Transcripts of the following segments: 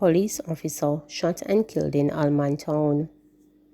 Police officer shot and killed in Almantown.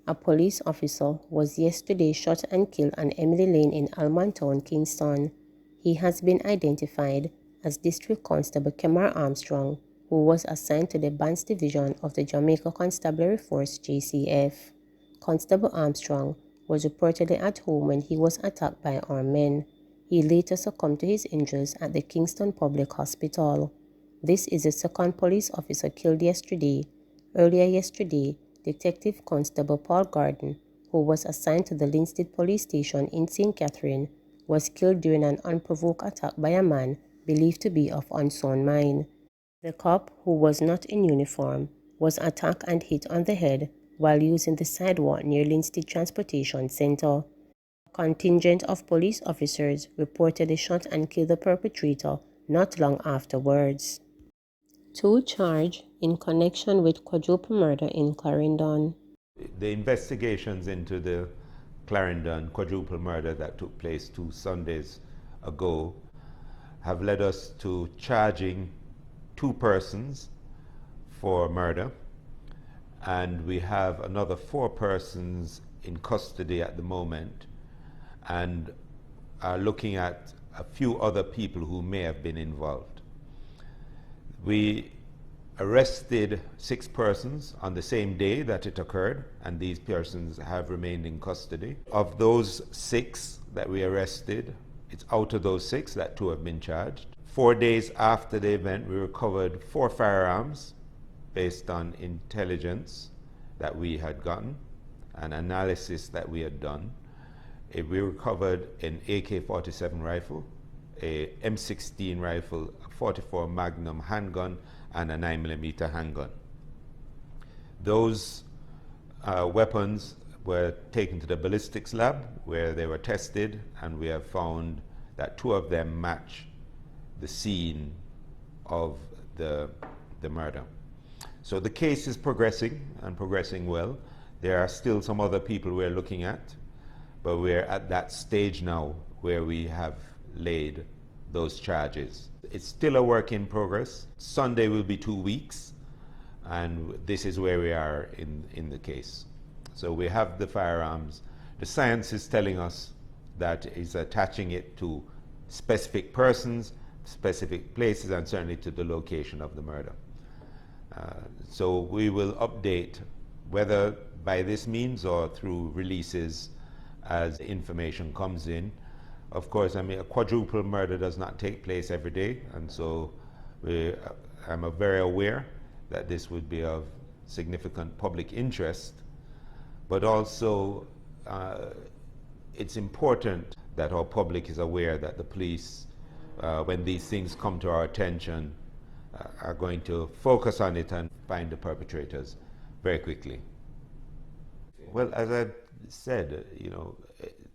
A police officer was yesterday shot and killed on Emily Lane in Almantown, Kingston. He has been identified as District Constable Kemar Armstrong, who was assigned to the Bands Division of the Jamaica Constabulary Force JCF. Constable Armstrong was reportedly at home when he was attacked by armed men. He later succumbed to his injuries at the Kingston Public Hospital. This is the second police officer killed yesterday. Earlier yesterday, Detective Constable Paul Gordon, who was assigned to the Linstead Police Station in St. Catherine, was killed during an unprovoked attack by a man believed to be of unsound mind. The cop, who was not in uniform, was attacked and hit on the head while using the sidewalk near Linstead Transportation Center. A contingent of police officers reportedly shot and killed the perpetrator not long afterwards. Two charged in connection with quadruple murder in Clarendon. The investigations into the Clarendon quadruple murder that took place 2 Sundays ago have led us to charging 2 persons for murder, and we have another 4 persons in custody at the moment and are looking at a few other people who may have been involved. We arrested 6 persons on the same day that it occurred, and these persons have remained in custody. Of those 6 that we arrested, it's out of those 6 that 2 have been charged. 4 days after the event, we recovered 4 firearms based on intelligence that we had gotten, an analysis that we had done. We recovered an AK-47 rifle, a M16 rifle, a 44 Magnum handgun, and a 9mm handgun. Those weapons were taken to the ballistics lab where they were tested, and we have found that 2 of them match the scene of the murder. So the case is progressing and progressing well. There are still some other people we're looking at, but we're at that stage now where we have laid those charges. It's still a work in progress. Sunday will be 2 weeks, and this is where we are in the case. So we have the firearms. The science is telling us that is attaching it to specific persons, specific places, and certainly to the location of the murder. So we will update, whether by this means or through releases as information comes in. Of course, I mean, a quadruple murder does not take place every day, and so I'm very aware that this would be of significant public interest, but also it's important that our public is aware that the police, when these things come to our attention, are going to focus on it and find the perpetrators very quickly. Well, as I said, you know,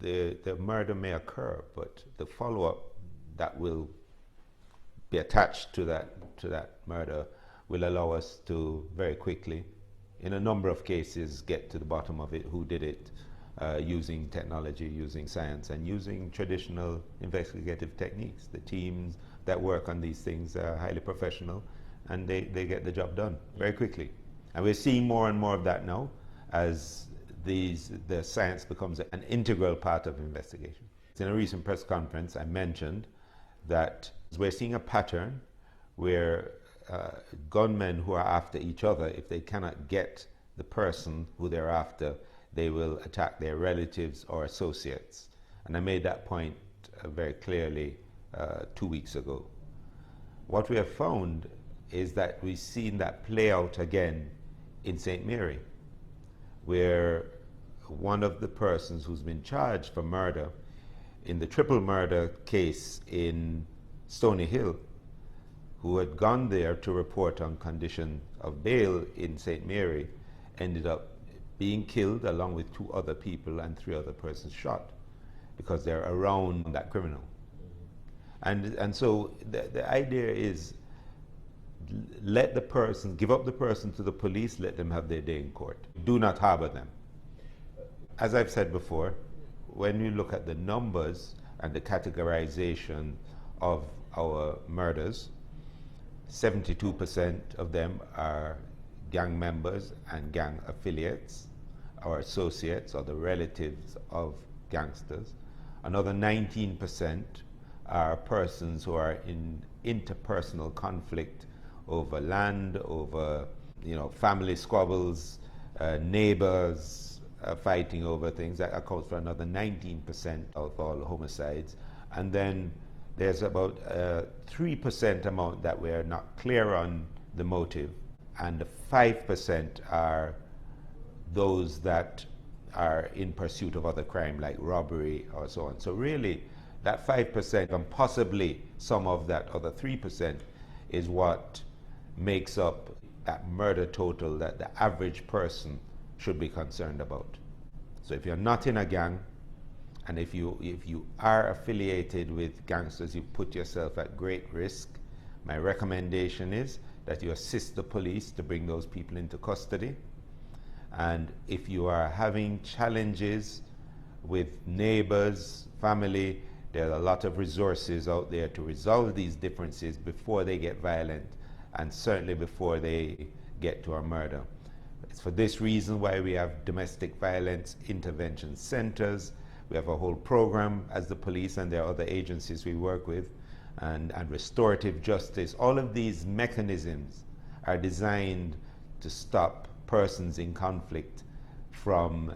the murder may occur, but the follow-up that will be attached to that murder will allow us to very quickly, in a number of cases, get to the bottom of it, who did it, using technology, using science, and using traditional investigative techniques. The teams that work on these things are highly professional, and they get the job done very quickly. And we're seeing more and more of that now as the science becomes an integral part of investigation. In a recent press conference, I mentioned that we're seeing a pattern where gunmen who are after each other, if they cannot get the person who they're after, they will attack their relatives or associates. And I made that point very clearly 2 weeks ago. What we have found is that we've seen that play out again in St. Mary, where one of the persons who's been charged for murder in the triple murder case in Stony Hill, who had gone there to report on condition of bail in St. Mary, ended up being killed along with 2 other people and 3 other persons shot because they're around that criminal. And so the idea is, let the person, give up the person to the police, let them have their day in court. Do not harbor them. As I've said before, when you look at the numbers and the categorization of our murders, 72% of them are gang members and gang affiliates or associates or the relatives of gangsters. Another 19% are persons who are in interpersonal conflict over land, over family squabbles, neighbors fighting over things. That accounts for another 19% of all homicides. And then there's about a 3% amount that we're not clear on the motive, and 5% are those that are in pursuit of other crime like robbery or so on. So really, that 5% and possibly some of that other 3% is what makes up that murder total that the average person should be concerned about. So if you're not in a gang, and if you are affiliated with gangsters, you put yourself at great risk. My recommendation is that you assist the police to bring those people into custody. And if you are having challenges with neighbors, family, there are a lot of resources out there to resolve these differences before they get violent, and certainly before they get to a murder. It's for this reason why we have domestic violence intervention centers. We have a whole program as the police, and there are other agencies we work with, and restorative justice. All of these mechanisms are designed to stop persons in conflict from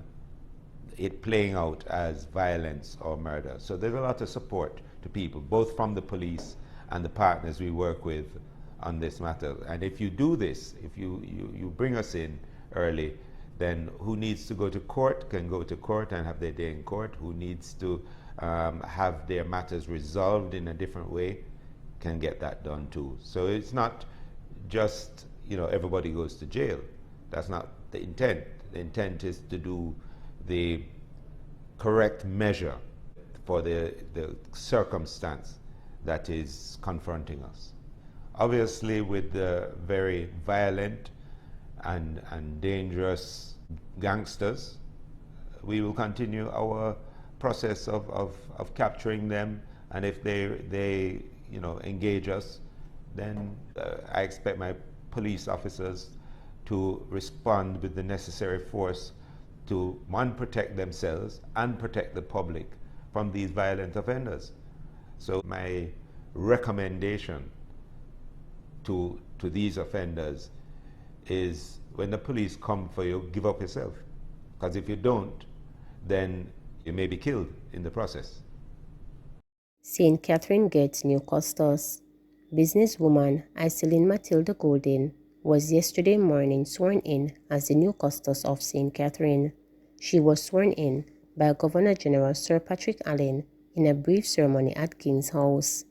it playing out as violence or murder. So there's a lot of support to people, both from the police and the partners we work with on this matter. And if you do this, if you bring us in early, then who needs to go to court can go to court and have their day in court. Who needs to have their matters resolved in a different way can get that done too. So it's not just, everybody goes to jail. That's not the intent. The intent is to do the correct measure for the circumstance that is confronting us. Obviously, with the very violent and dangerous gangsters, we will continue our process of capturing them, and if they engage us, then I expect my police officers to respond with the necessary force to, one, protect themselves and protect the public from these violent offenders. So my recommendation to these offenders is, when the police come for you, give up yourself. Because if you don't, then you may be killed in the process. St. Catherine gets new custos. Businesswoman Iselin Matilda Golden was yesterday morning sworn in as the new custos of St. Catherine. She was sworn in by Governor General Sir Patrick Allen in a brief ceremony at King's House.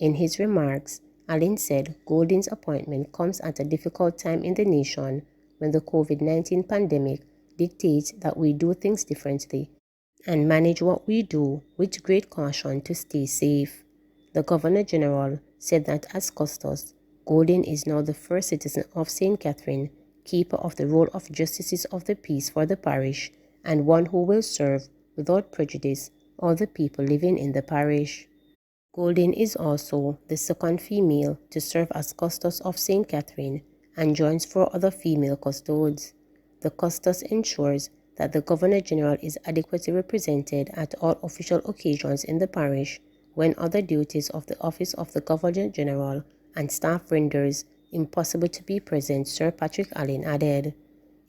In his remarks, Allen said Golden's appointment comes at a difficult time in the nation when the COVID-19 pandemic dictates that we do things differently and manage what we do with great caution to stay safe. The Governor General said that as custos, Golden is now the first citizen of St. Catherine, keeper of the roll of Justices of the Peace for the parish, and one who will serve without prejudice all the people living in the parish. Golden is also the second female to serve as custos of St. Catherine and joins 4 other female custodes. The custos ensures that the Governor General is adequately represented at all official occasions in the parish when other duties of the office of the Governor General and staff renders impossible to be present, Sir Patrick Allen added.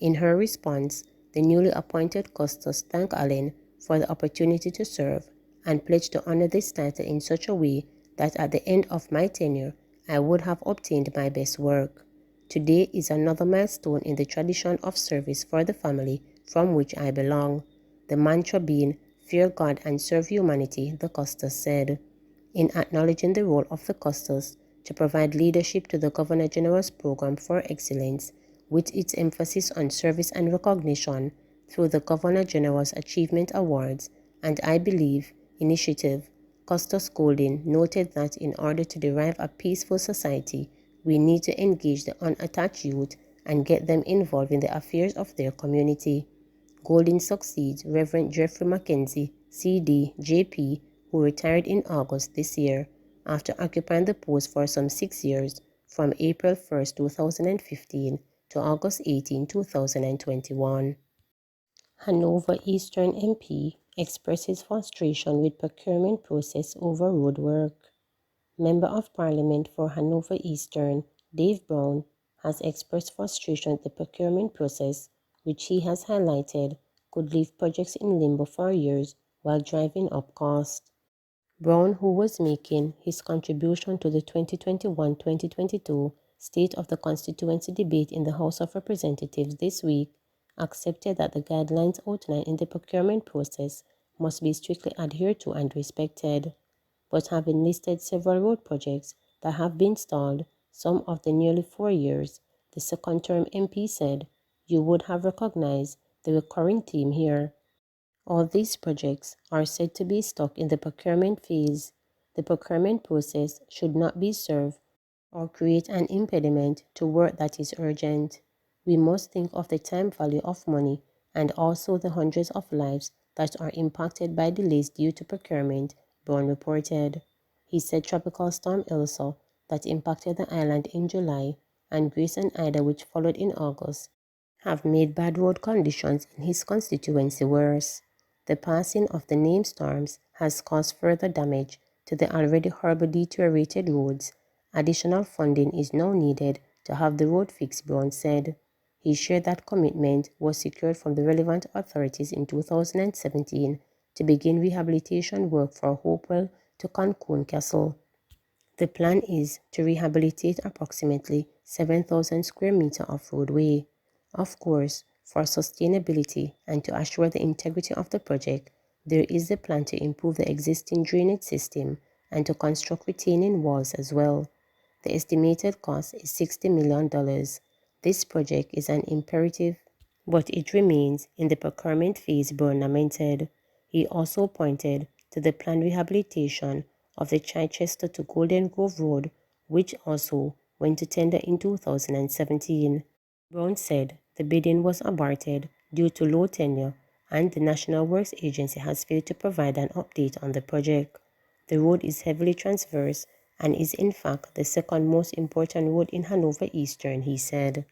In her response, the newly appointed custos thanked Allen for the opportunity to serve and pledged to honor this title in such a way that at the end of my tenure, I would have obtained my best work. Today is another milestone in the tradition of service for the family from which I belong, the mantra being, fear God and serve humanity, the custos said. In acknowledging the role of the custos to provide leadership to the Governor General's program for excellence, with its emphasis on service and recognition through the Governor General's Achievement Awards, and I believe initiative, Custos Golden noted that in order to derive a peaceful society, we need to engage the unattached youth and get them involved in the affairs of their community. Golden succeeds Reverend Jeffrey Mackenzie, CD, JP, who retired in August this year after occupying the post for some 6 years from April 1, 2015 to August 18, 2021. Hanover Eastern MP expresses frustration with procurement process over road work. Member of Parliament for Hanover Eastern, Dave Brown, has expressed frustration with the procurement process, which he has highlighted could leave projects in limbo for years while driving up costs. Brown, who was making his contribution to the 2021-2022 State of the Constituency debate in the House of Representatives this week, accepted that the guidelines outlined in the procurement process must be strictly adhered to and respected. But having listed several road projects that have been stalled, some of the nearly 4 years, the second-term MP said, "You would have recognized the recurring theme here. All these projects are said to be stuck in the procurement phase. The procurement process should not be served or create an impediment to work that is urgent. We must think of the time value of money and also the hundreds of lives that are impacted by delays due to procurement," Brown reported. He said Tropical Storm Elsa, that impacted the island in July, and Grace and Ida, which followed in August, have made bad road conditions in his constituency worse. The passing of the named storms has caused further damage to the already horribly deteriorated roads. Additional funding is now needed to have the road fixed, Brown said. He shared that commitment was secured from the relevant authorities in 2017 to begin rehabilitation work for Hopewell to Cancun Castle. The plan is to rehabilitate approximately 7,000 square meters of roadway. Of course, for sustainability and to assure the integrity of the project, there is the plan to improve the existing drainage system and to construct retaining walls as well. The estimated cost is $60 million. This project is an imperative, but it remains in the procurement phase, Brown lamented. He also pointed to the planned rehabilitation of the Chichester to Golden Grove Road, which also went to tender in 2017. Brown said the bidding was aborted due to low tenure and the National Works Agency has failed to provide an update on the project. The road is heavily transverse and is in fact the second most important road in Hanover Eastern, he said.